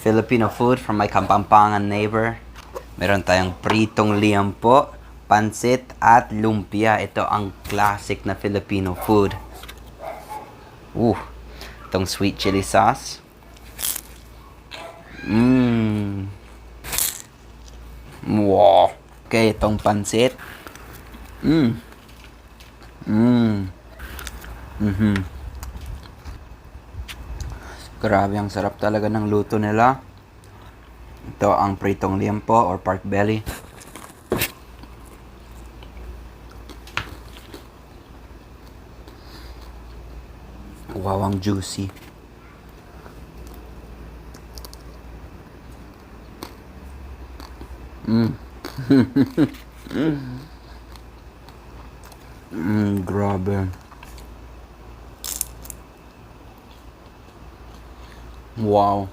Filipino food from my Kapampangan neighbor. Meron tayong pritong liempo, pancit, at lumpia. Ito ang classic na Filipino food. Itong sweet chili sauce. Wow. Okay, itong pancit. Grabe, ang sarap talaga ng luto nila. Ito ang pritong liempo or pork belly. Wow, ang juicy. Grabe. Wow.